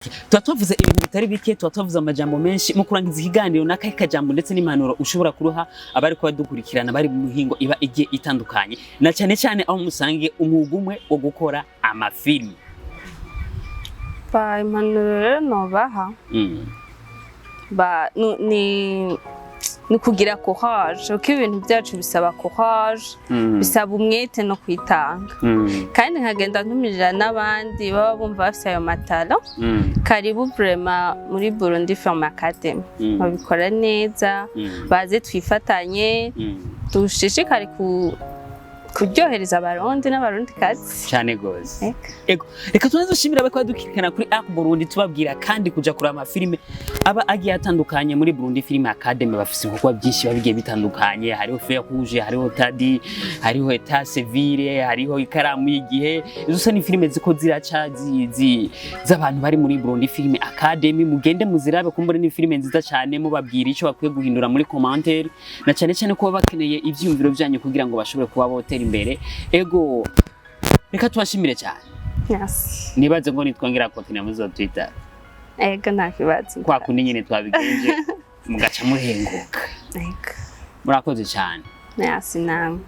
Tuba tuvuze ibintu bitari bike, tuba tuvuze amajambo menshi mu kurangiza ikiganiro n'akahe kajambo ndetse n'impanuro ushobora kuruha abari ko badukurikirana bari mu mihingo iba igiye itandukanye, na cyane cyane aho musangiye umwuga umwe wo gukora amafilimi. Impanuro rero nobaha ni kugira courage, uko ibintu byacu bisaba courage, bisaba umwete no kwitanga. Kandi nkagenda ntumirira n'abandi baba bumva bafite ayo matara, karibu vraiment muri Burundi Film Academy. Babikora neza, baze twifatanye, dushishikare kuryohereza abarundi n'abarundi kazi cyane gose. Ego reka tunazoshimira abako badukirikana kuri Arc Burundi, tubabwira kandi kuja kuri amafilime aba agiye atandukanye muri Burundi Film Academy. Bafise ibikorwa byinshi babigiye bitandukanye, hariho Fer Rouge, hariho Tadi, hariho Etat Civile, hariho Ikaramu y'igihe. Izo ni filime ziko ziraca z'abantu bari muri Burundi Film Academy. Mugende muzirabe kumbure ni filime nziza cyane, mubabwira ico bakwiye guhindura muri commentaire, na cyane cyane ko bakeneye ivyumviro byanyu kugira ngo bashobore kuba bote imbere. Ego reka tubashimire cyane. Yes. Nibaze ngo nitwongera kotina muzo Twitter. Ego ntakibazo. Kwa kundi nyine twabigenje mugaca muhenguka. Ego. Murakoze cyane. Merci namwe.